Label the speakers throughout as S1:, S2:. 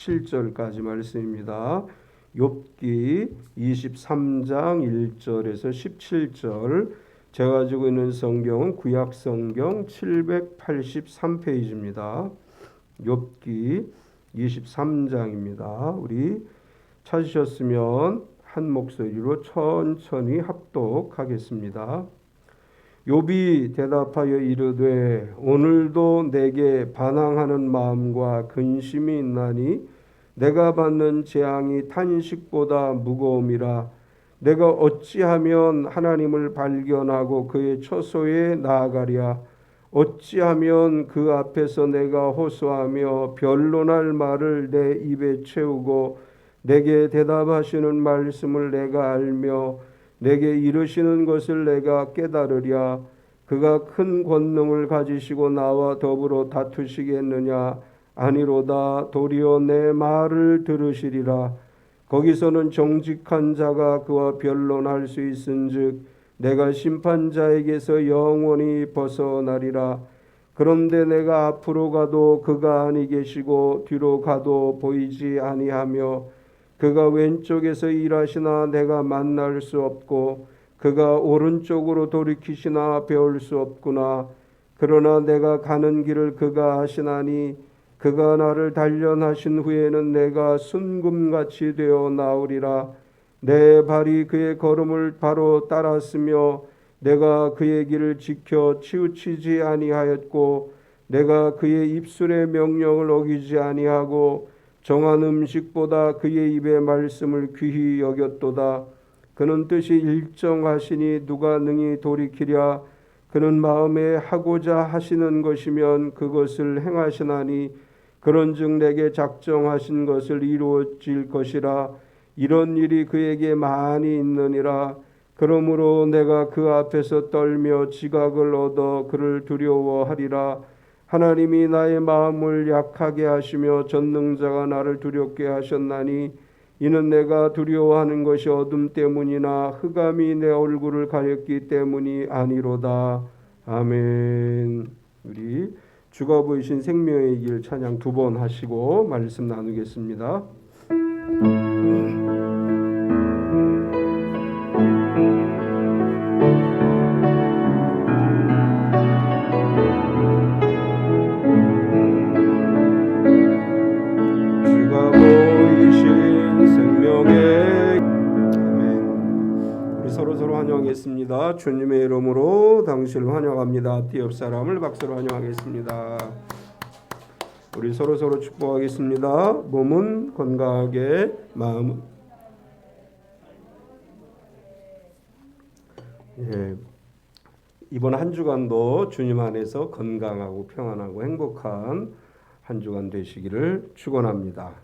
S1: 7절까지 말씀입니다. 욥기 23장 1절에서 17절. 제가 가지고 있는 성경은 구약 성경 783페이지입니다. 욥기 23장입니다. 우리 찾으셨으면 한 목소리로 천천히 합독하겠습니다. 욥이 대답하여 이르되 오늘도 내게 반항하는 마음과 근심이 있나니 내가 받는 재앙이 탄식보다 무거움이라. 내가 어찌하면 하나님을 발견하고 그의 처소에 나아가랴. 어찌하면 그 앞에서 내가 호소하며 변론할 말을 내 입에 채우고 내게 대답하시는 말씀을 내가 알며 내게 이르시는 것을 내가 깨달으랴. 그가 큰 권능을 가지시고 나와 더불어 다투시겠느냐. 아니로다. 도리어 내 말을 들으시리라. 거기서는 정직한 자가 그와 변론할 수 있은즉 내가 심판자에게서 영원히 벗어나리라. 그런데 내가 앞으로 가도 그가 아니 계시고 뒤로 가도 보이지 아니하며 그가 왼쪽에서 일하시나 내가 만날 수 없고 그가 오른쪽으로 돌이키시나 배울 수 없구나. 그러나 내가 가는 길을 그가 아시나니 그가 나를 단련하신 후에는 내가 순금같이 되어 나오리라. 내 발이 그의 걸음을 바로 따랐으며 내가 그의 길을 지켜 치우치지 아니하였고 내가 그의 입술의 명령을 어기지 아니하고 정한 음식보다 그의 입의 말씀을 귀히 여겼도다. 그는 뜻이 일정하시니 누가 능히 돌이키랴. 그는 마음에 하고자 하시는 것이면 그것을 행하시나니 그런즉 내게 작정하신 것을 이루어질 것이라. 이런 일이 그에게 많이 있느니라. 그러므로 내가 그 앞에서 떨며 지각을 얻어 그를 두려워하리라. 하나님이 나의 마음을 약하게 하시며 전능자가 나를 두렵게 하셨나니 이는 내가 두려워하는 것이 어둠 때문이나 흑암이 내 얼굴을 가렸기 때문이 아니로다. 아멘. 우리 주가 보이신 생명의 길 찬양 두 번 하시고 말씀 나누겠습니다. 주가 보이신 생명의 아멘. 우리 서로 환영하겠습니다. 주님의 이름으로 당신을 환영합니다. 앞뒤 옆 사람을 박수로 환영하겠습니다. 우리 서로 축복하겠습니다. 몸은 건강하게, 마음은 이번 한 주간도 주님 안에서 건강하고 평안하고 행복한 한 주간 되시기를 축원합니다.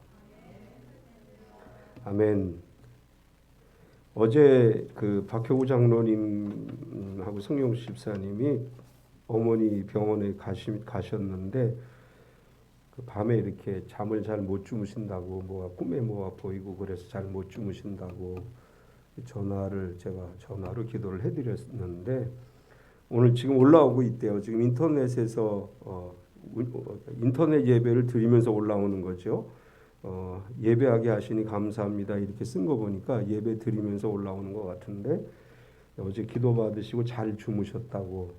S1: 아멘. 어제 그 박효구 장로님하고 성용수 집사님이 어머니 병원에 가셨는데 그 밤에 이렇게 잠을 잘 못 주무신다고 뭐가 꿈에 뭐가 보이고 그래서 잘 못 주무신다고 제가 전화로 기도를 해드렸는데 오늘 지금 올라오고 있대요. 지금 인터넷에서 인터넷 예배를 드리면서 올라오는 거죠. 예배하게 하시니 감사합니다. 이렇게 쓴 거 보니까 예배 드리면서 올라오는 것 같은데 어제 기도 받으시고 잘 주무셨다고,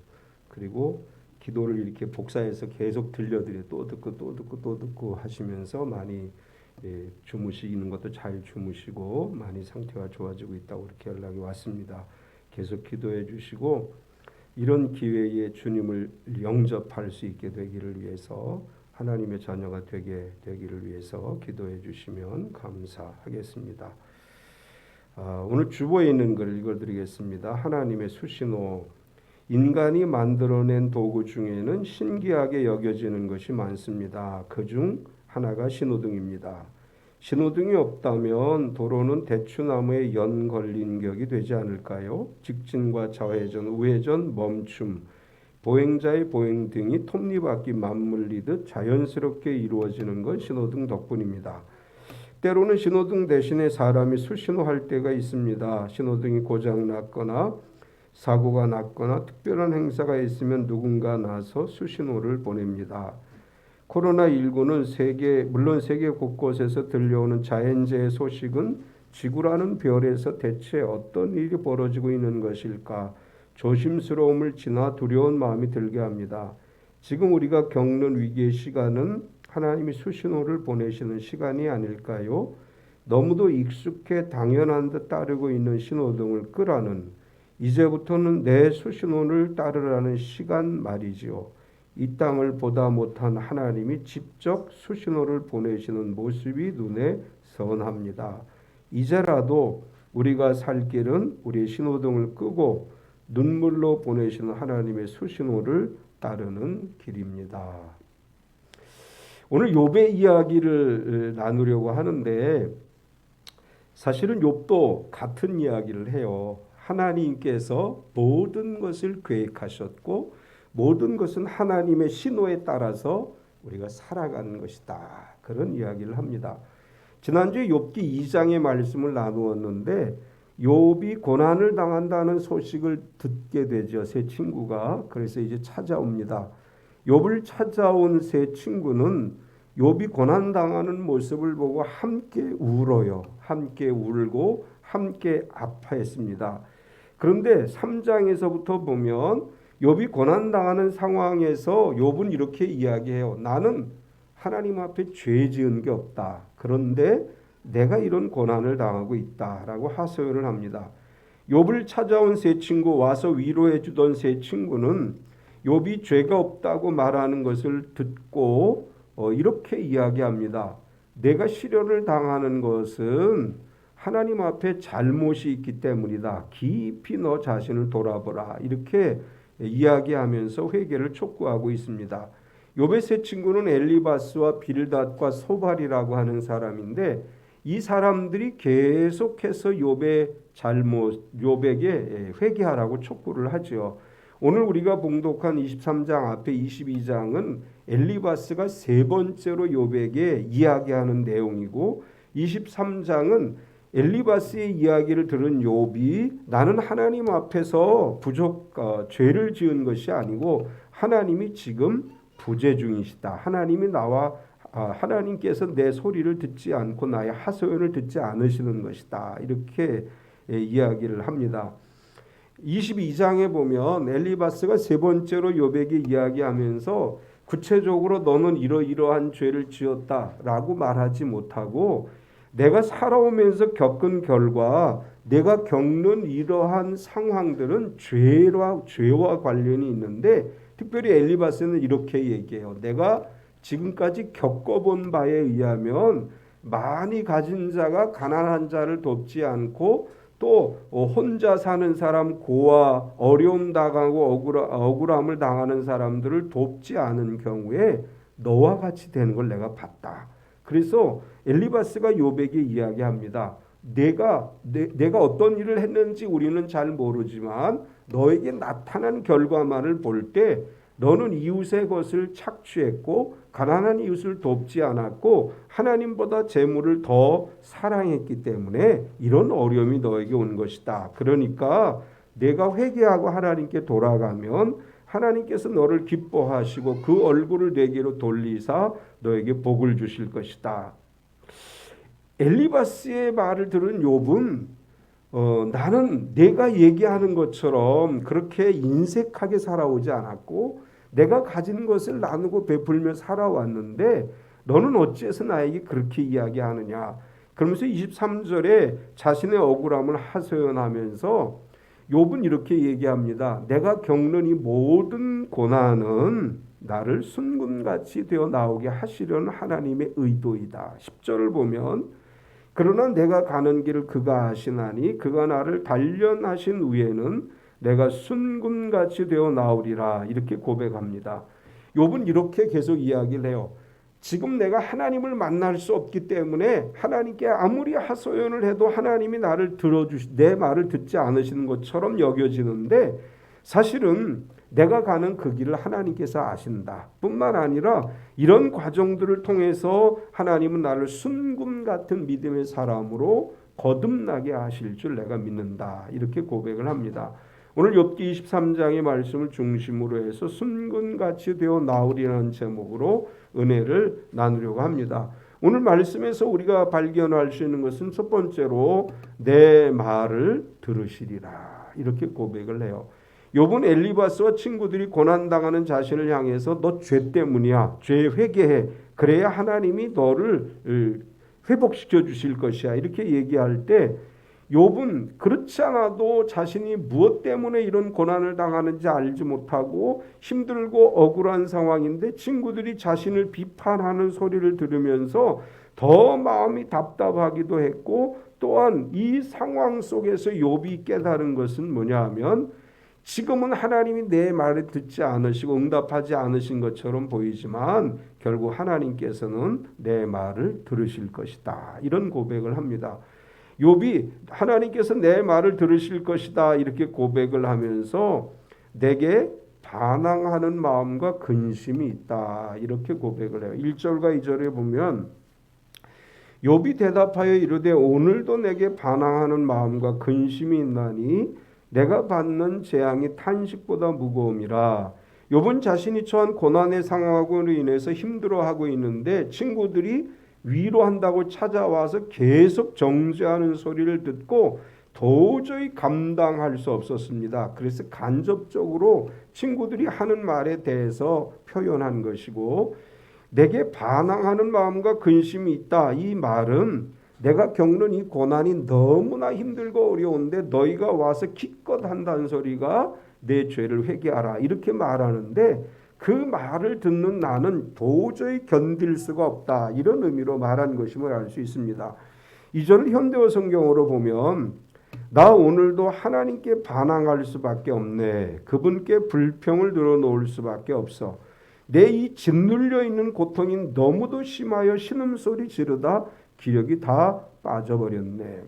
S1: 그리고 기도를 이렇게 복사해서 계속 들려드려 또 듣고 하시면서 많이 주무시는 것도 잘 주무시고 많이 상태가 좋아지고 있다고 이렇게 연락이 왔습니다. 계속 기도해 주시고 이런 기회에 주님을 영접할 수 있게 되기를 위해서, 하나님의 자녀가 되기를 위해서 기도해 주시면 감사하겠습니다. 오늘 주보에 있는 글을 읽어드리겠습니다. 하나님의 수신호. 인간이 만들어낸 도구 중에는 신기하게 여겨지는 것이 많습니다. 그중 하나가 신호등입니다. 신호등이 없다면 도로는 대추나무에 연 걸린 격이 되지 않을까요? 직진과 좌회전, 우회전, 멈춤, 보행자의 보행 등이 톱니바퀴 맞물리듯 자연스럽게 이루어지는 건 신호등 덕분입니다. 때로는 신호등 대신에 사람이 수신호할 때가 있습니다. 신호등이 고장났거나 사고가 났거나 특별한 행사가 있으면 누군가 나서 수신호를 보냅니다. 코로나19는 물론 세계 곳곳에서 들려오는 자연재해 소식은 지구라는 별에서 대체 어떤 일이 벌어지고 있는 것일까? 조심스러움을 지나 두려운 마음이 들게 합니다. 지금 우리가 겪는 위기의 시간은 하나님이 수신호를 보내시는 시간이 아닐까요? 너무도 익숙해 당연한 듯 따르고 있는 신호등을 끄라는, 이제부터는 내 수신호를 따르라는 시간 말이지요. 이 땅을 보다 못한 하나님이 직접 수신호를 보내시는 모습이 눈에 선합니다. 이제라도 우리가 살 길은 우리의 신호등을 끄고 눈물로 보내시는 하나님의 수신호를 따르는 길입니다. 오늘 욥의 이야기를 나누려고 하는데, 사실은 욥도 같은 이야기를 해요. 하나님께서 모든 것을 계획하셨고 모든 것은 하나님의 신호에 따라서 우리가 살아가는 것이다. 그런 이야기를 합니다. 지난주에 욥기 2장의 말씀을 나누었는데, 욥이 고난을 당한다는 소식을 듣게 되죠. 세 친구가. 그래서 이제 찾아옵니다. 욥을 찾아온 세 친구는 욥이 고난 당하는 모습을 보고 함께 울어요. 함께 울고 함께 아파했습니다. 그런데 3장에서부터 보면 욥이 고난 당하는 상황에서 욥은 이렇게 이야기해요. 나는 하나님 앞에 죄 지은 게 없다. 그런데 내가 이런 고난을 당하고 있다라고 하소연을 합니다. 욥을 찾아온 세 친구, 와서 위로해 주던 세 친구는 욥이 죄가 없다고 말하는 것을 듣고 이렇게 이야기합니다. 내가 시련을 당하는 것은 하나님 앞에 잘못이 있기 때문이다. 깊이 너 자신을 돌아보라. 이렇게 이야기하면서 회개를 촉구하고 있습니다. 욥의 세 친구는 엘리바스와 빌닷과 소발이라고 하는 사람인데, 이 사람들이 계속해서 욥의 잘못, 욥에게 회개하라고 촉구를 하죠. 오늘 우리가 봉독한 23장 앞에 22장은 엘리바스가 세 번째로 욥에게 이야기하는 내용이고, 23장은 엘리바스의 이야기를 들은 욥이 나는 하나님 앞에서 죄를 지은 것이 아니고 하나님이 지금 부재 중이시다. 하나님께서 내 소리를 듣지 않고 나의 하소연을 듣지 않으시는 것이다. 이렇게 이야기를 합니다. 22장에 보면 엘리바스가 세 번째로 욥에게 이야기하면서 구체적으로 너는 이러이러한 죄를 지었다라고 말하지 못하고, 내가 살아오면서 겪은 결과 내가 겪는 이러한 상황들은 죄와 관련이 있는데, 특별히 엘리바스는 이렇게 얘기해요. 내가 지금까지 겪어본 바에 의하면 많이 가진 자가 가난한 자를 돕지 않고, 또 혼자 사는 사람, 고아, 어려움 당하고 억울함을 당하는 사람들을 돕지 않은 경우에 너와 같이 되는 걸 내가 봤다. 그래서 엘리바스가 욥에게 이야기합니다. 내가 어떤 일을 했는지 우리는 잘 모르지만 너에게 나타난 결과만을 볼 때 너는 이웃의 것을 착취했고 가난한 이웃을 돕지 않았고 하나님보다 재물을 더 사랑했기 때문에 이런 어려움이 너에게 온 것이다. 그러니까 내가 회개하고 하나님께 돌아가면 하나님께서 너를 기뻐하시고 그 얼굴을 내게로 돌리사 너에게 복을 주실 것이다. 엘리바스의 말을 들은 욥은 나는 내가 얘기하는 것처럼 그렇게 인색하게 살아오지 않았고 내가 가진 것을 나누고 베풀며 살아왔는데 너는 어찌해서 나에게 그렇게 이야기하느냐. 그러면서 23절에 자신의 억울함을 하소연하면서 욥은 이렇게 얘기합니다. 내가 겪는 이 모든 고난은 나를 순금같이 되어 나오게 하시려는 하나님의 의도이다. 10절을 보면 그러나 내가 가는 길을 그가 아시나니 그가 나를 단련하신 후에는 내가 순금같이 되어 나오리라. 이렇게 고백합니다. 욥은 이렇게 계속 이야기를 해요. 지금 내가 하나님을 만날 수 없기 때문에 하나님께 아무리 하소연을 해도 하나님이 내 말을 듣지 않으시는 것처럼 여겨지는데 사실은 내가 가는 그 길을 하나님께서 아신다. 뿐만 아니라 이런 과정들을 통해서 하나님은 나를 순금 같은 믿음의 사람으로 거듭나게 하실 줄 내가 믿는다. 이렇게 고백을 합니다. 오늘 욥기 23장의 말씀을 중심으로 해서 순금같이 되어 나으리라는 제목으로 은혜를 나누려고 합니다. 오늘 말씀에서 우리가 발견할 수 있는 것은 첫 번째로 내 말을 들으시리라 이렇게 고백을 해요. 욥은 엘리바스와 친구들이 고난당하는 자신을 향해서 너 죄 때문이야. 죄 회개해. 그래야 하나님이 너를 회복시켜 주실 것이야. 이렇게 얘기할 때 욥은 그렇지 않아도 자신이 무엇 때문에 이런 고난을 당하는지 알지 못하고 힘들고 억울한 상황인데 친구들이 자신을 비판하는 소리를 들으면서 더 마음이 답답하기도 했고, 또한 이 상황 속에서 욥이 깨달은 것은 뭐냐 하면 지금은 하나님이 내 말을 듣지 않으시고 응답하지 않으신 것처럼 보이지만 결국 하나님께서는 내 말을 들으실 것이다. 이런 고백을 합니다. 욥이 하나님께서 내 말을 들으실 것이다 이렇게 고백을 하면서 내게 반항하는 마음과 근심이 있다 이렇게 고백을 해요. 1절과 2절에 보면 욥이 대답하여 이르되 오늘도 내게 반항하는 마음과 근심이 있나니 내가 받는 재앙이 탄식보다 무거움이라. 욥은 자신이 처한 고난의 상황으로 인해서 힘들어하고 있는데 친구들이 위로한다고 찾아와서 계속 정죄하는 소리를 듣고 도저히 감당할 수 없었습니다. 그래서 간접적으로 친구들이 하는 말에 대해서 표현한 것이고, 내게 반항하는 마음과 근심이 있다. 이 말은 내가 겪는 이 고난이 너무나 힘들고 어려운데 너희가 와서 기껏 한다는 소리가 내 죄를 회개하라 이렇게 말하는데, 그 말을 듣는 나는 도저히 견딜 수가 없다 이런 의미로 말한 것임을 알 수 있습니다. 이 절을 현대어 성경으로 보면 나 오늘도 하나님께 반항할 수밖에 없네. 그분께 불평을 늘어놓을 수밖에 없어. 내 이 짓눌려 있는 고통이 너무도 심하여 신음소리 지르다 기력이 다 빠져버렸네.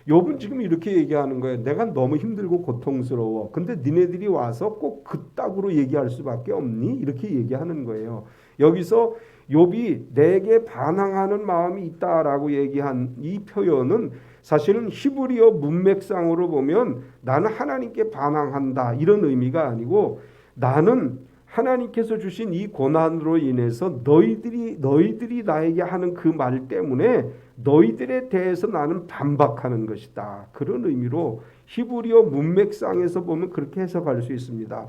S1: 욥은 지금 이렇게 얘기하는 거예요. 내가 너무 힘들고 고통스러워. 근데 니네들이 와서 꼭 그따구로 얘기할 수밖에 없니? 이렇게 얘기하는 거예요. 여기서 욥이 내게 반항하는 마음이 있다라고 얘기한 이 표현은 사실은 히브리어 문맥상으로 보면 나는 하나님께 반항한다 이런 의미가 아니고, 나는 하나님께서 주신 이 고난으로 인해서 너희들이 나에게 하는 그 말 때문에 너희들에 대해서 나는 반박하는 것이다. 그런 의미로 히브리어 문맥상에서 보면 그렇게 해석할 수 있습니다.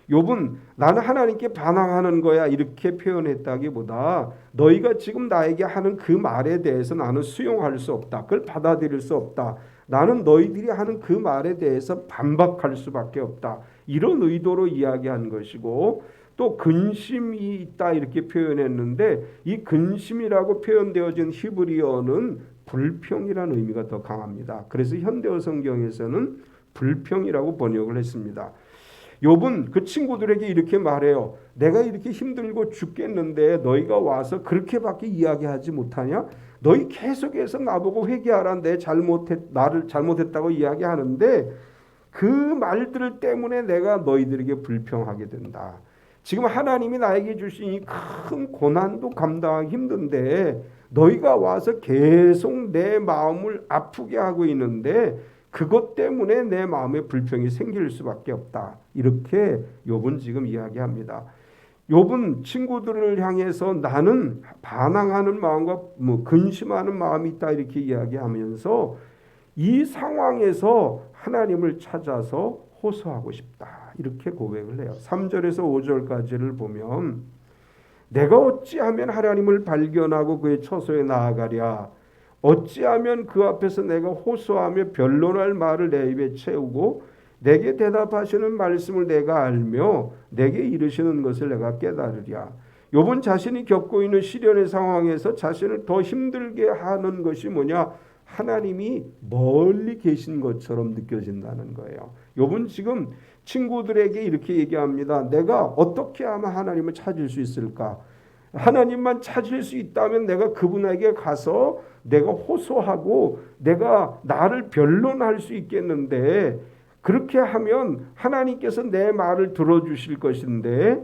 S1: 욥은 나는 하나님께 반항하는 거야 이렇게 표현했다기보다 너희가 지금 나에게 하는 그 말에 대해서 나는 수용할 수 없다. 그걸 받아들일 수 없다. 나는 너희들이 하는 그 말에 대해서 반박할 수밖에 없다. 이런 의도로 이야기한 것이고, 또 근심이 있다 이렇게 표현했는데 이 근심이라고 표현되어진 히브리어는 불평이라는 의미가 더 강합니다. 그래서 현대어 성경에서는 불평이라고 번역을 했습니다. 욥은 그 친구들에게 이렇게 말해요. 내가 이렇게 힘들고 죽겠는데 너희가 와서 그렇게밖에 이야기하지 못하냐? 너희 계속해서 나보고 회개하라. 나를 잘못했다고 이야기하는데 그 말들 때문에 내가 너희들에게 불평하게 된다. 지금 하나님이 나에게 주신 이 큰 고난도 감당하기 힘든데 너희가 와서 계속 내 마음을 아프게 하고 있는데 그것 때문에 내 마음에 불평이 생길 수밖에 없다. 이렇게 욥은 지금 이야기합니다. 욥은 친구들을 향해서 나는 반항하는 마음과 근심하는 마음이 있다 이렇게 이야기하면서 이 상황에서 하나님을 찾아서 호소하고 싶다 이렇게 고백을 해요. 3절에서 5절까지를 보면 내가 어찌하면 하나님을 발견하고 그의 처소에 나아가랴. 어찌하면 그 앞에서 내가 호소하며 변론할 말을 내 입에 채우고 내게 대답하시는 말씀을 내가 알며 내게 이르시는 것을 내가 깨달으랴. 욥은 자신이 겪고 있는 시련의 상황에서 자신을 더 힘들게 하는 것이 뭐냐? 하나님이 멀리 계신 것처럼 느껴진다는 거예요. 욥은 지금 친구들에게 이렇게 얘기합니다. 내가 어떻게 하면 하나님을 찾을 수 있을까? 하나님만 찾을 수 있다면 내가 그분에게 가서 내가 호소하고 내가 나를 변론할 수 있겠는데, 그렇게 하면 하나님께서 내 말을 들어주실 것인데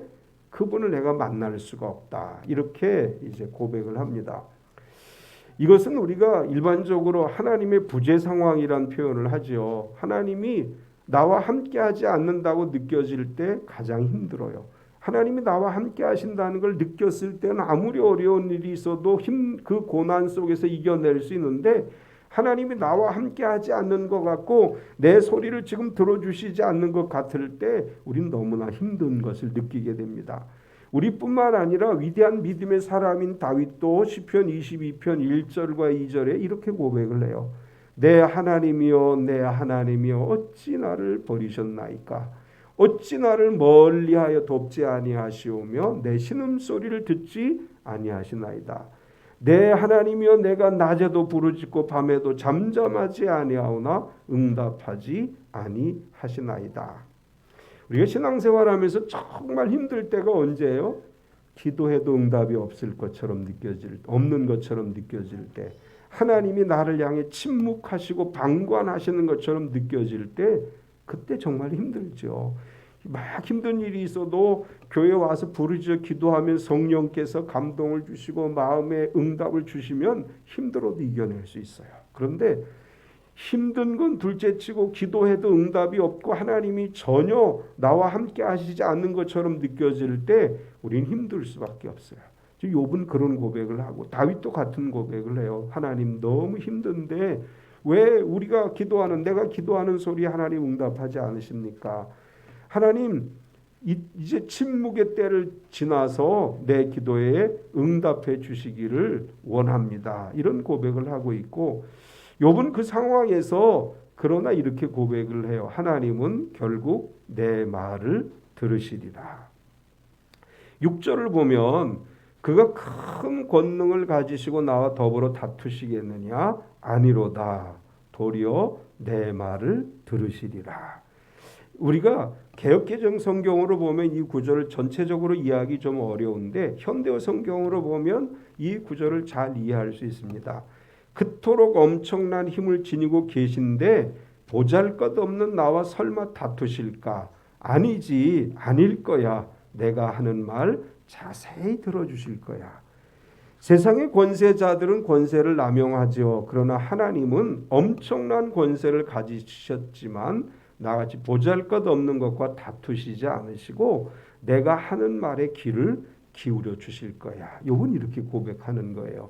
S1: 그분을 내가 만날 수가 없다. 이렇게 이제 고백을 합니다. 이것은 우리가 일반적으로 하나님의 부재 상황이란 표현을 하죠. 하나님이 나와 함께 하지 않는다고 느껴질 때 가장 힘들어요. 하나님이 나와 함께 하신다는 걸 느꼈을 때는 아무리 어려운 일이 있어도 그 고난 속에서 이겨낼 수 있는데, 하나님이 나와 함께 하지 않는 것 같고 내 소리를 지금 들어주시지 않는 것 같을 때 우린 너무나 힘든 것을 느끼게 됩니다. 우리뿐만 아니라 위대한 믿음의 사람인 다윗도 시편 22편 1절과 2절에 이렇게 고백을 해요. 내 하나님이여 내 하나님이여 어찌 나를 버리셨나이까. 어찌 나를 멀리하여 돕지 아니하시오며 내 신음소리를 듣지 아니하시나이다. 내 하나님이여 내가 낮에도 부르짖고 밤에도 잠잠하지 아니하오나 응답하지 아니하시나이다. 우리가 신앙생활하면서 정말 힘들 때가 언제예요? 기도해도 응답이 없는 것처럼 느껴질 때, 하나님이 나를 향해 침묵하시고 방관하시는 것처럼 느껴질 때, 그때 정말 힘들죠. 막 힘든 일이 있어도 교회 와서 부르짖어 기도하면 성령께서 감동을 주시고 마음에 응답을 주시면 힘들어도 이겨낼 수 있어요. 그런데 힘든 건 둘째치고 기도해도 응답이 없고 하나님이 전혀 나와 함께 하시지 않는 것처럼 느껴질 때 우린 힘들 수밖에 없어요. 욥은 그런 고백을 하고 다윗도 같은 고백을 해요. 하나님 너무 힘든데 왜 내가 기도하는 소리 하나님 응답하지 않으십니까? 하나님 이제 침묵의 때를 지나서 내 기도에 응답해 주시기를 원합니다. 이런 고백을 하고 있고, 욥은 그 상황에서 그러나 이렇게 고백을 해요. 하나님은 결국 내 말을 들으시리라. 6절을 보면 그가 큰 권능을 가지시고 나와 더불어 다투시겠느냐? 아니로다. 도리어 내 말을 들으시리라. 우리가 개역개정 성경으로 보면 이 구절을 전체적으로 이해하기 좀 어려운데 현대어 성경으로 보면 이 구절을 잘 이해할 수 있습니다. 그토록 엄청난 힘을 지니고 계신데 보잘것없는 나와 설마 다투실까? 아니지, 아닐 거야. 내가 하는 말 자세히 들어주실 거야. 세상의 권세자들은 권세를 남용하죠. 그러나 하나님은 엄청난 권세를 가지셨지만 나같이 보잘것없는 것과 다투시지 않으시고 내가 하는 말에 귀를 기울여 주실 거야. 욥은 이렇게 고백하는 거예요.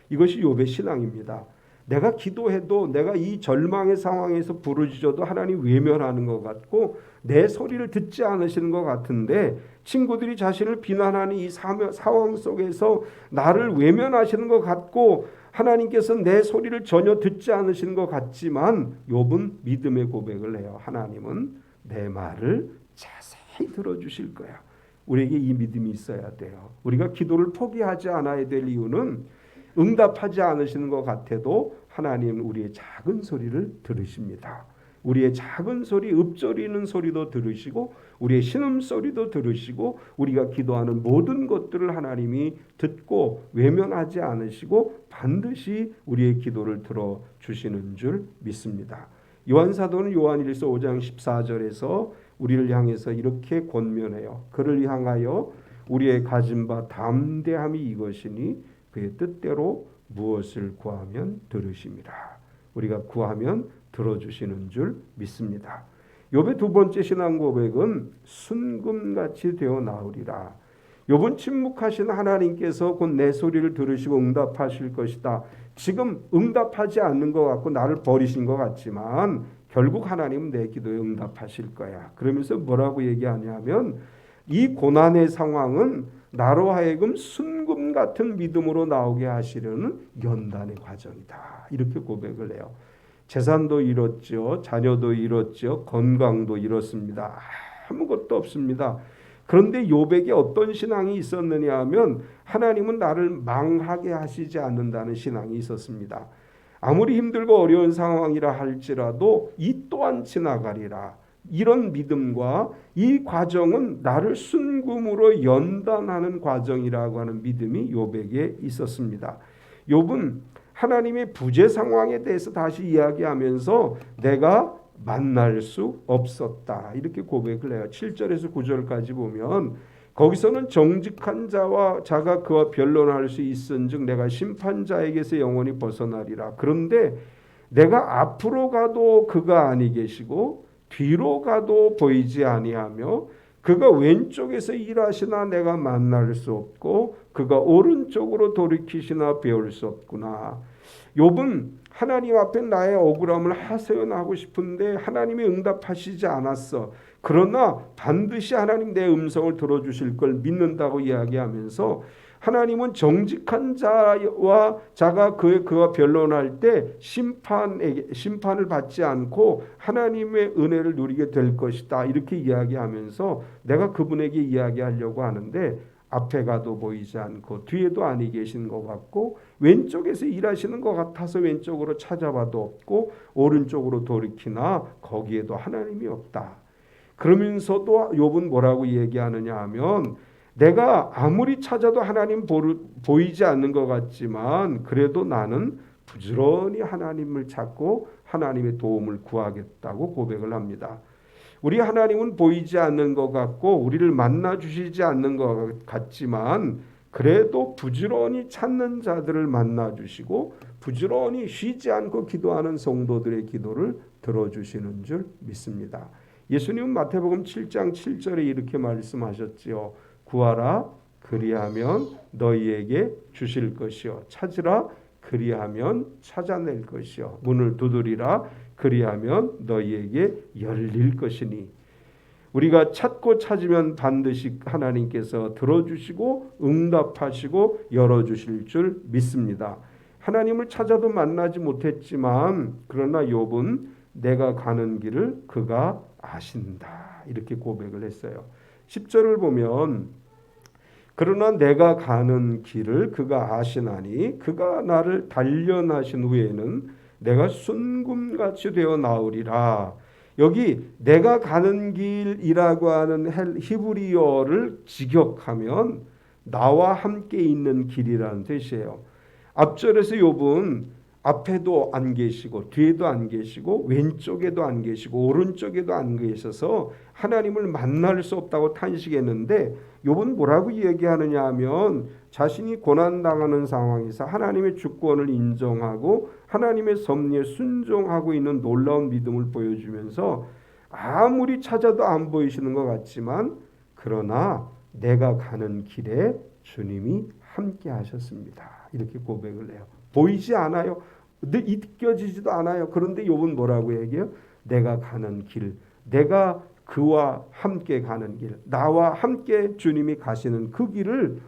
S1: 이것이 욥의 신앙입니다. 내가 기도해도 내가 이 절망의 상황에서 부르짖어도 하나님 외면하는 것 같고 내 소리를 듣지 않으시는 것 같은데 친구들이 자신을 비난하는 이 상황 속에서 나를 외면하시는 것 같고 하나님께서 내 소리를 전혀 듣지 않으시는 것 같지만 욥은 믿음의 고백을 해요. 하나님은 내 말을 자세히 들어주실 거야. 우리에게 이 믿음이 있어야 돼요. 우리가 기도를 포기하지 않아야 될 이유는 응답하지 않으시는 것 같아도 하나님은 우리의 작은 소리를 들으십니다. 우리의 작은 소리, 읊조리는 소리도 들으시고 우리의 신음소리도 들으시고 우리가 기도하는 모든 것들을 하나님이 듣고 외면하지 않으시고 반드시 우리의 기도를 들어주시는 줄 믿습니다. 요한사도는 요한일서 5장 14절에서 우리를 향해서 이렇게 권면해요. 그를 향하여 우리의 가진 바 담대함이 이것이니 그의 뜻대로 무엇을 구하면 들으심이라. 우리가 구하면 들어주시는 줄 믿습니다. 욥의 두 번째 신앙 고백은 순금같이 되어 나으리라. 욥은 침묵하신 하나님께서 곧 내 소리를 들으시고 응답하실 것이다. 지금 응답하지 않는 것 같고 나를 버리신 것 같지만 결국 하나님은 내 기도에 응답하실 거야. 그러면서 뭐라고 얘기하냐면 이 고난의 상황은 나로 하여금 순금 같은 믿음으로 나오게 하시려는 연단의 과정이다. 이렇게 고백을 해요. 재산도 잃었죠. 자녀도 잃었죠. 건강도 잃었습니다. 아무것도 없습니다. 그런데 욥에게 어떤 신앙이 있었느냐 하면 하나님은 나를 망하게 하시지 않는다는 신앙이 있었습니다. 아무리 힘들고 어려운 상황이라 할지라도 이 또한 지나가리라. 이런 믿음과 이 과정은 나를 순금으로 연단하는 과정이라고 하는 믿음이 욥에게 있었습니다. 욥은 하나님의 부재 상황에 대해서 다시 이야기하면서 내가 만날 수 없었다. 이렇게 고백을 해요. 7절에서 9절까지 보면 거기서는 정직한 자가 그와 변론할 수 있은즉 내가 심판자에게서 영원히 벗어나리라. 그런데 내가 앞으로 가도 그가 아니 계시고 뒤로 가도 보이지 아니하며 그가 왼쪽에서 일하시나 내가 만날 수 없고 그가 오른쪽으로 돌이키시나 배울 수 없구나. 욥은 하나님 앞에 나의 억울함을 하소연하고 싶은데 하나님이 응답하시지 않았어. 그러나 반드시 하나님 내 음성을 들어주실 걸 믿는다고 이야기하면서 하나님은 정직한 자가 그와 변론할 때 심판을 받지 않고 하나님의 은혜를 누리게 될 것이다. 이렇게 이야기하면서 내가 그분에게 이야기하려고 하는데 앞에 가도 보이지 않고 뒤에도 아니 계신 것 같고 왼쪽에서 일하시는 것 같아서 왼쪽으로 찾아봐도 없고 오른쪽으로 돌이키나 거기에도 하나님이 없다. 그러면서도 욥은 뭐라고 얘기하느냐 하면 내가 아무리 찾아도 하나님 보이지 않는 것 같지만 그래도 나는 부지런히 하나님을 찾고 하나님의 도움을 구하겠다고 고백을 합니다. 우리 하나님은 보이지 않는 것 같고 우리를 만나 주시지 않는 것 같지만 그래도 부지런히 찾는 자들을 만나 주시고 부지런히 쉬지 않고 기도하는 성도들의 기도를 들어주시는 줄 믿습니다. 예수님은 마태복음 7장 7절에 이렇게 말씀하셨지요. 구하라 그리하면 너희에게 주실 것이요 찾으라 그리하면 찾아낼 것이요 문을 두드리라 그리하면 너희에게 열릴 것이니. 우리가 찾고 찾으면 반드시 하나님께서 들어주시고 응답하시고 열어주실 줄 믿습니다. 하나님을 찾아도 만나지 못했지만 그러나 욥은 내가 가는 길을 그가 아신다 이렇게 고백을 했어요. 10절을 보면 그러나 내가 가는 길을 그가 아시나니 그가 나를 단련하신 후에는 내가 순금같이 되어 나오리라. 여기 내가 가는 길이라고 하는 히브리어를 직역하면 나와 함께 있는 길이라는 뜻이에요. 앞절에서 욥은 앞에도 안 계시고 뒤에도 안 계시고 왼쪽에도 안 계시고 오른쪽에도 안 계셔서 하나님을 만날 수 없다고 탄식했는데 욥은 뭐라고 얘기하느냐 하면 자신이 고난당하는 상황에서 하나님의 주권을 인정하고 하나님의 섭리에 순종하고 있는 놀라운 믿음을 보여주면서 아무리 찾아도 안 보이시는 것 같지만 그러나 내가 가는 길에 주님이 함께 하셨습니다. 이렇게 고백을 해요. 보이지 않아요. 느껴지지도 않아요. 그런데 욥은 뭐라고 얘기해요? 내가 가는 길, 내가 그와 함께 가는 길, 나와 함께 주님이 가시는 그 길을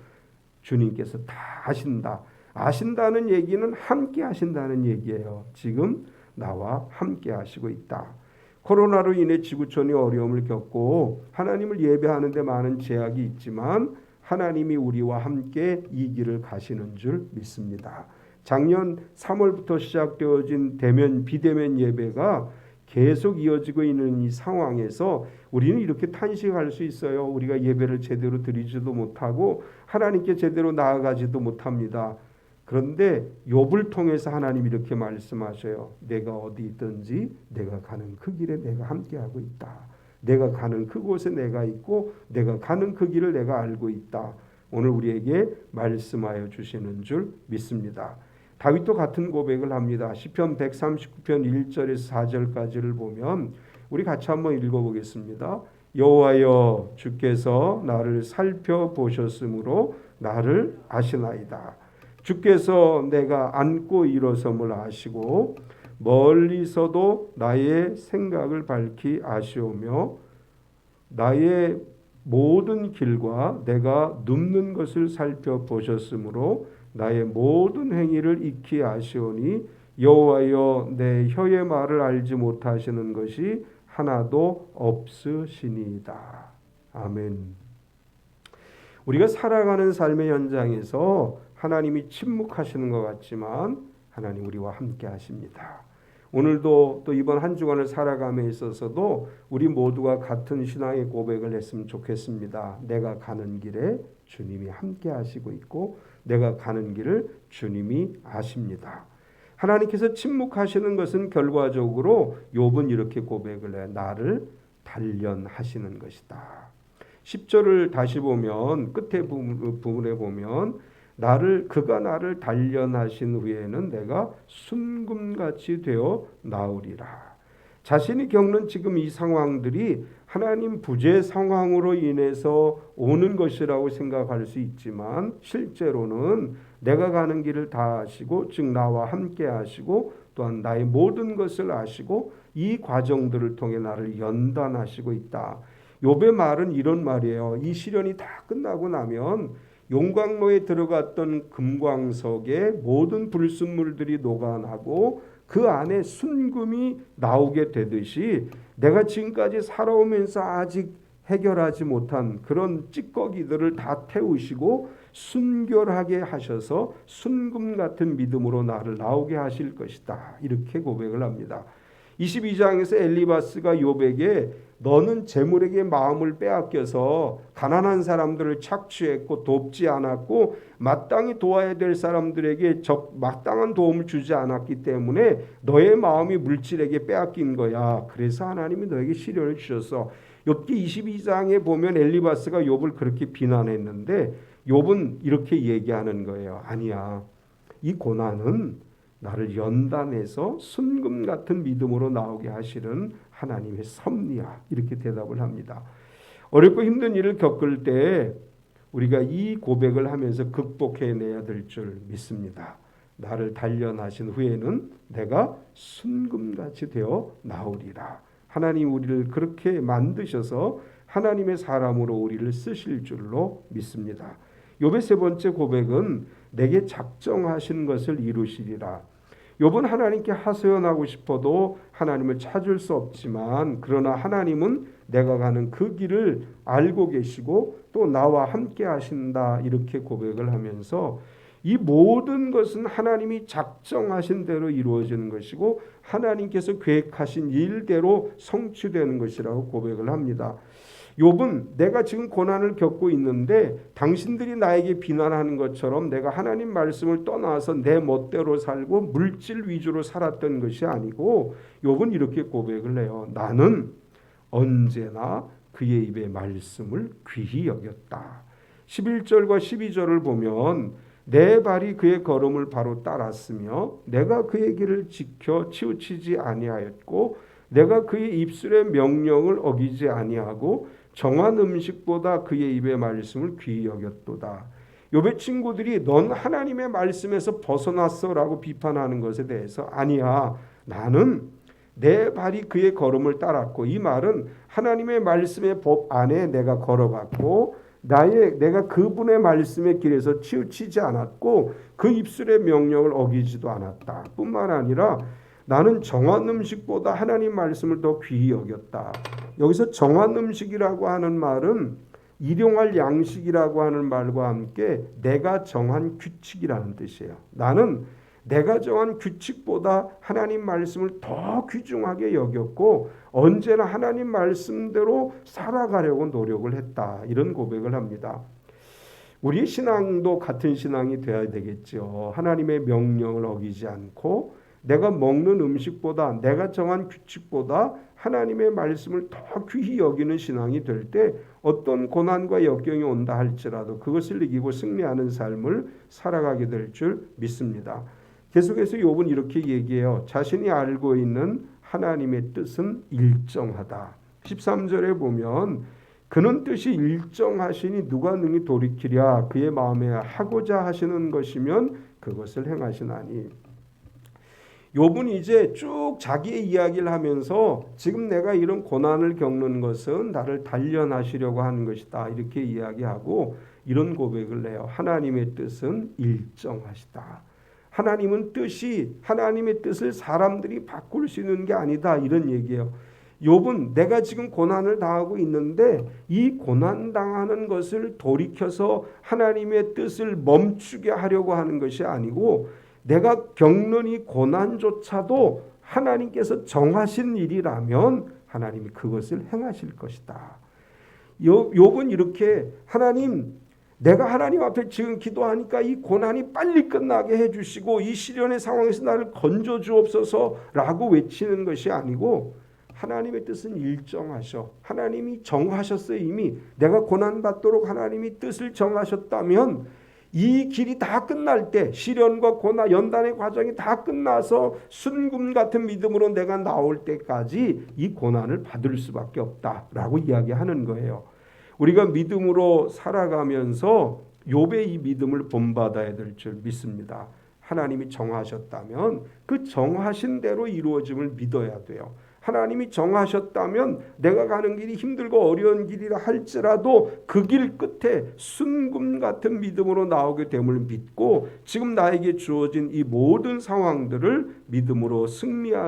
S1: 주님께서 다 아신다. 아신다는 얘기는 함께 하신다는 얘기예요. 지금 나와 함께 하시고 있다. 코로나로 인해 지구촌이 어려움을 겪고 하나님을 예배하는 데 많은 제약이 있지만 하나님이 우리와 함께 이 길을 가시는 줄 믿습니다. 작년 3월부터 시작되어진 비대면 예배가 계속 이어지고 있는 이 상황에서 우리는 이렇게 탄식할 수 있어요. 우리가 예배를 제대로 드리지도 못하고 하나님께 제대로 나아가지도 못합니다. 그런데 욥을 통해서 하나님이 이렇게 말씀하셔요. 내가 어디 있든지 내가 가는 그 길에 내가 함께하고 있다. 내가 가는 그곳에 내가 있고 내가 가는 그 길을 내가 알고 있다. 오늘 우리에게 말씀하여 주시는 줄 믿습니다. 다윗도 같은 고백을 합니다. 시편 139편 1절에서 4절까지를 보면 우리 같이 한번 읽어보겠습니다. 여호와여 주께서 나를 살펴보셨으므로 나를 아시나이다. 주께서 내가 앉고 일어섬을 아시고 멀리서도 나의 생각을 밝히 아시오며 나의 모든 길과 내가 눕는 것을 살펴보셨으므로 나의 모든 행위를 익히 아시오니 여호와여 내 혀의 말을 알지 못하시는 것이 하나도 없으시니이다. 아멘. 우리가 살아가는 삶의 현장에서 하나님이 침묵하시는 것 같지만 하나님 우리와 함께 하십니다. 오늘도 또 이번 한 주간을 살아감에 있어서도 우리 모두가 같은 신앙의 고백을 했으면 좋겠습니다. 내가 가는 길에 주님이 함께 하시고 있고 내가 가는 길을 주님이 아십니다. 하나님께서 침묵하시는 것은 결과적으로 욥은 이렇게 고백을 해. 나를 단련하시는 것이다. 10절을 다시 보면 끝에 부분에 보면 그가 나를 단련하신 후에는 내가 순금같이 되어 나오리라. 자신이 겪는 지금 이 상황들이 하나님 부재 상황으로 인해서 오는 것이라고 생각할 수 있지만 실제로는 내가 가는 길을 다 아시고 즉 나와 함께 하시고 또한 나의 모든 것을 아시고 이 과정들을 통해 나를 연단하시고 있다. 욥의 말은 이런 말이에요. 이 시련이 다 끝나고 나면 용광로에 들어갔던 금광석에 모든 불순물들이 녹아나고 그 안에 순금이 나오게 되듯이 내가 지금까지 살아오면서 아직 해결하지 못한 그런 찌꺼기들을 다 태우시고 순결하게 하셔서 순금 같은 믿음으로 나를 나오게 하실 것이다. 이렇게 고백을 합니다. 22장에서 엘리바스가 욥에게 너는 재물에게 마음을 빼앗겨서 가난한 사람들을 착취했고 돕지 않았고 마땅히 도와야 될 사람들에게 마땅한 도움을 주지 않았기 때문에 너의 마음이 물질에게 빼앗긴 거야. 그래서 하나님이 너에게 시련을 주셔서 욥기 22장에 보면 엘리바스가 욥을 그렇게 비난했는데 욥은 이렇게 얘기하는 거예요. 아니야. 이 고난은 나를 연단해서 순금 같은 믿음으로 나오게 하시는 하나님의 섭리야. 이렇게 대답을 합니다. 어렵고 힘든 일을 겪을 때 우리가 이 고백을 하면서 극복해내야 될 줄 믿습니다. 나를 단련하신 후에는 내가 순금같이 되어 나오리라. 하나님 우리를 그렇게 만드셔서 하나님의 사람으로 우리를 쓰실 줄로 믿습니다. 욥의 세 번째 고백은 내게 작정하신 것을 이루시리라. 욥은 하나님께 하소연하고 싶어도 하나님을 찾을 수 없지만 그러나 하나님은 내가 가는 그 길을 알고 계시고 또 나와 함께 하신다. 이렇게 고백을 하면서 이 모든 것은 하나님이 작정하신 대로 이루어지는 것이고 하나님께서 계획하신 일대로 성취되는 것이라고 고백을 합니다. 욥은 내가 지금 고난을 겪고 있는데 당신들이 나에게 비난하는 것처럼 내가 하나님 말씀을 떠나서 내 멋대로 살고 물질 위주로 살았던 것이 아니고 욥은 이렇게 고백을 해요. 나는 언제나 그의 입의 말씀을 귀히 여겼다. 11절과 12절을 보면 내 발이 그의 걸음을 바로 따랐으며 내가 그의 길을 지켜 치우치지 아니하였고 내가 그의 입술의 명령을 어기지 아니하고 정한 음식보다 그의 입의 말씀을 귀히 여겼도다. 욥의 친구들이 넌 하나님의 말씀에서 벗어났어라고 비판하는 것에 대해서 아니야. 나는 내 발이 그의 걸음을 따랐고 이 말은 하나님의 말씀의 법 안에 내가 걸어갔고 내가 그분의 말씀의 길에서 치우치지 않았고 그 입술의 명령을 어기지도 않았다. 뿐만 아니라 나는 정한 음식보다 하나님 말씀을 더 귀히 여겼다. 여기서 정한 음식이라고 하는 말은 일용할 양식이라고 하는 말과 함께 내가 정한 규칙이라는 뜻이에요. 나는 내가 정한 규칙보다 하나님 말씀을 더 귀중하게 여겼고 언제나 하나님 말씀대로 살아가려고 노력을 했다. 이런 고백을 합니다. 우리의 신앙도 같은 신앙이 되어야 되겠죠. 하나님의 명령을 어기지 않고 내가 먹는 음식보다 내가 정한 규칙보다 하나님의 말씀을 더 귀히 여기는 신앙이 될 때 어떤 고난과 역경이 온다 할지라도 그것을 이기고 승리하는 삶을 살아가게 될 줄 믿습니다. 계속해서 욥은 이렇게 얘기해요. 자신이 알고 있는 하나님의 뜻은 일정하다. 13절에 보면 그는 뜻이 일정하시니 누가 능히 돌이키랴. 그의 마음에 하고자 하시는 것이면 그것을 행하시나니. 욥은 이제 쭉 자기의 이야기를 하면서 지금 내가 이런 고난을 겪는 것은 나를 단련하시려고 하는 것이다. 이렇게 이야기하고 이런 고백을 해요. 하나님의 뜻은 일정하시다. 하나님의 뜻을 사람들이 바꿀 수 있는 게 아니다. 이런 얘기예요. 욥은 내가 지금 고난을 당하고 있는데 이 고난 당하는 것을 돌이켜서 하나님의 뜻을 멈추게 하려고 하는 것이 아니고 내가 겪는 이 고난조차도 하나님께서 정하신 일이라면 하나님이 그것을 행하실 것이다. 욥은 이렇게 내가 하나님 앞에 지금 기도하니까 이 고난이 빨리 끝나게 해주시고 이 시련의 상황에서 나를 건져 주옵소서라고 외치는 것이 아니고 하나님의 뜻은 일정하셔. 하나님이 정하셨어요. 이미 내가 고난받도록 하나님이 뜻을 정하셨다면 이 길이 다 끝날 때, 시련과 고난, 연단의 과정이 다 끝나서 순금 같은 믿음으로 내가 나올 때까지 이 고난을 받을 수밖에 없다라고 이야기하는 거예요. 우리가 믿음으로 살아가면서 욥의 이 믿음을 본받아야 될 줄 믿습니다. 하나님이 정하셨다면 그 정하신 대로 이루어짐을 믿어야 돼요. 하나님이 정하셨다면 내가 가는 길이 힘들고 어려운 길이라 할지라도 그 길 끝에 순금 같은 믿음으로 나오게 됨을 믿고 지금 나에게 주어진 이 모든 상황들을 믿음으로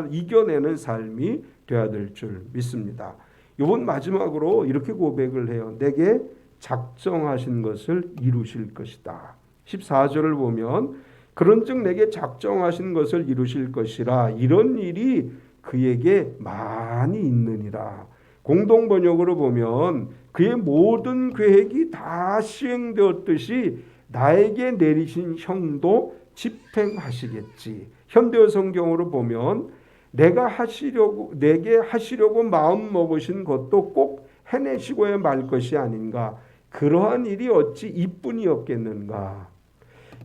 S1: 이겨내는 삶이 되어야 될 줄 믿습니다. 이번 마지막으로 이렇게 고백을 해요. 내게 작정하신 것을 이루실 것이다. 14절을 보면 그런즉 내게 작정하신 것을 이루실 것이라 이런 일이 그에게 많이 있느니라. 공동 번역으로 보면 그의 모든 계획이 다 시행되었듯이 나에게 내리신 형도 집행하시겠지. 현대어 성경으로 보면 내게 하시려고 마음 먹으신 것도 꼭 해내시고야 말 것이 아닌가. 그러한 일이 어찌 이뿐이었겠는가.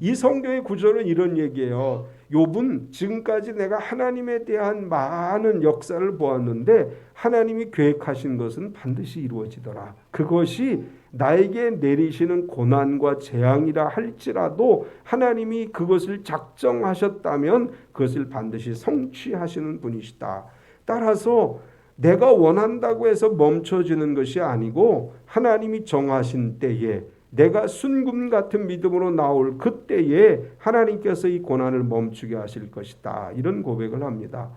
S1: 이 성경의 구절은 이런 얘기예요. 욥은 지금까지 내가 하나님에 대한 많은 역사를 보았는데 하나님이 계획하신 것은 반드시 이루어지더라. 그것이 나에게 내리시는 고난과 재앙이라 할지라도 하나님이 그것을 작정하셨다면 그것을 반드시 성취하시는 분이시다. 따라서 내가 원한다고 해서 멈춰지는 것이 아니고 하나님이 정하신 때에 내가 순금 같은 믿음으로 나올 그때에 하나님께서 이 고난을 멈추게 하실 것이다. 이런 고백을 합니다.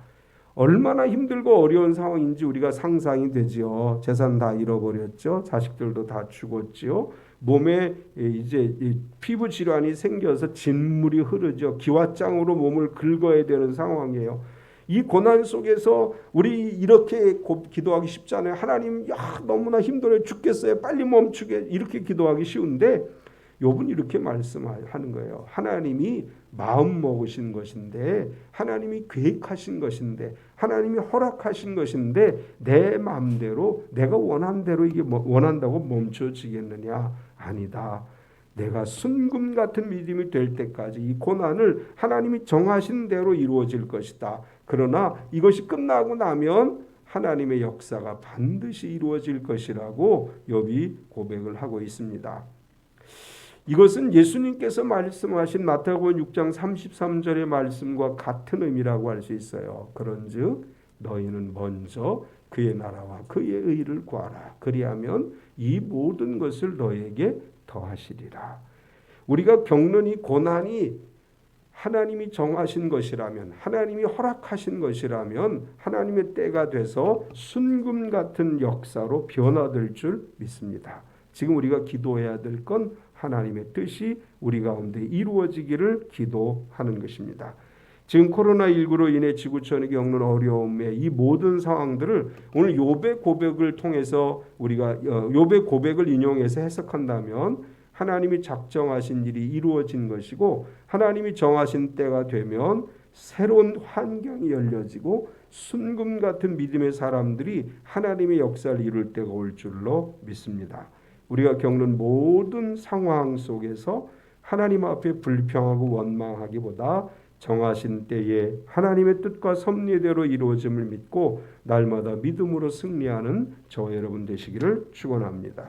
S1: 얼마나 힘들고 어려운 상황인지 우리가 상상이 되지요. 재산 다 잃어버렸죠. 자식들도 다 죽었지요. 몸에 이제 피부 질환이 생겨서 진물이 흐르죠. 기와장으로 몸을 긁어야 되는 상황이에요. 이 고난 속에서 우리 이렇게 기도하기 쉽잖아요. 하나님, 너무나 힘들어요. 죽겠어요. 빨리 멈추게. 이렇게 기도하기 쉬운데 욥은 이렇게 말씀하는 거예요. 하나님이 마음 먹으신 것인데, 하나님이 계획하신 것인데, 하나님이 허락하신 것인데 내 마음대로 내가 원한 대로 이게 원한다고 멈춰지겠느냐? 아니다. 내가 순금 같은 믿음이 될 때까지 이 고난을 하나님이 정하신 대로 이루어질 것이다. 그러나 이것이 끝나고 나면 하나님의 역사가 반드시 이루어질 것이라고 욥이 고백을 하고 있습니다. 이것은 예수님께서 말씀하신 마태복음 6장 33절의 말씀과 같은 의미라고 할 수 있어요. 그런즉 너희는 먼저 그의 나라와 그의 의를 구하라. 그리하면 이 모든 것을 너희에게 더하시리라. 우리가 겪는 이 고난이 하나님이 정하신 것이라면, 하나님이 허락하신 것이라면 하나님의 때가 돼서 순금 같은 역사로 변화될 줄 믿습니다. 지금 우리가 기도해야 될 건 하나님의 뜻이 우리 가운데 이루어지기를 기도하는 것입니다. 지금 코로나19로 인해 지구촌이 겪는 어려움의 이 모든 상황들을 오늘 욥의 고백을 통해서 우리가 욥의 고백을 인용해서 해석한다면 하나님이 작정하신 일이 이루어진 것이고 하나님이 정하신 때가 되면 새로운 환경이 열려지고 순금 같은 믿음의 사람들이 하나님의 역사를 이룰 때가 올 줄로 믿습니다. 우리가 겪는 모든 상황 속에서 하나님 앞에 불평하고 원망하기보다 정하신 때에 하나님의 뜻과 섭리대로 이루어짐을 믿고 날마다 믿음으로 승리하는 저와 여러분 되시기를 축원합니다.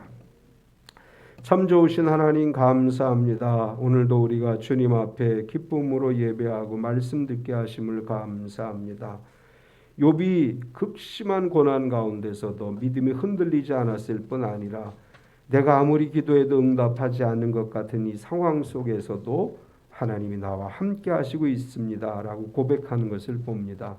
S1: 참 좋으신 하나님 감사합니다. 오늘도 우리가 주님 앞에 기쁨으로 예배하고 말씀 듣게 하심을 감사합니다. 욥이 극심한 고난 가운데서도 믿음이 흔들리지 않았을 뿐 아니라 내가 아무리 기도해도 응답하지 않는 것 같은 이 상황 속에서도 하나님이 나와 함께 하시고 있습니다 라고 고백하는 것을 봅니다.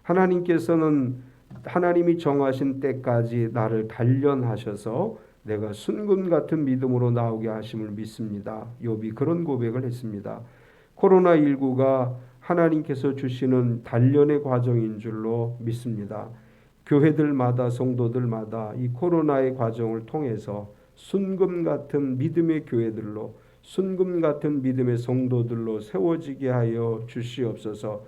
S1: 하나님께서는 하나님이 정하신 때까지 나를 단련하셔서 내가 순금 같은 믿음으로 나오게 하심을 믿습니다. 욥이 그런 고백을 했습니다. 코로나19가 하나님께서 주시는 단련의 과정인 줄로 믿습니다. 교회들마다 성도들마다 이 코로나의 과정을 통해서 순금 같은 믿음의 교회들로 순금 같은 믿음의 성도들로 세워지게 하여 주시옵소서.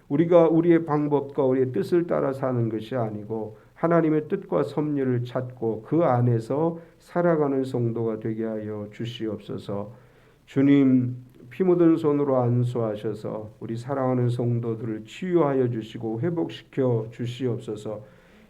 S1: 우리가 우리의 방법과 우리의 뜻을 따라 사는 것이 아니고 하나님의 뜻과 섭리를 찾고 그 안에서 살아가는 성도가 되게 하여 주시옵소서. 주님, 피 묻은 손으로 안수하셔서 우리 사랑하는 성도들을 치유하여 주시고 회복시켜 주시옵소서.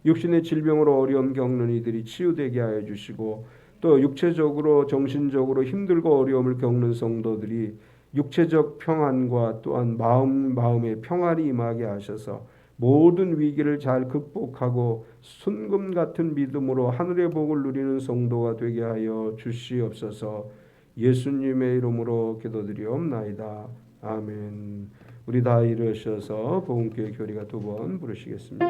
S1: 육신의 질병으로 어려움 겪는 이들이 치유되게 하여 주시고, 또 육체적으로 정신적으로 힘들고 어려움을 겪는 성도들이 육체적 평안과 또한 마음의 평안이 임하게 하셔서 모든 위기를 잘 극복하고 순금 같은 믿음으로 하늘의 복을 누리는 성도가 되게 하여 주시옵소서. 예수님의 이름으로 기도드리옵나이다. 아멘. 우리 다 일어서서 복음교회 교리가 두 번 부르시겠습니다.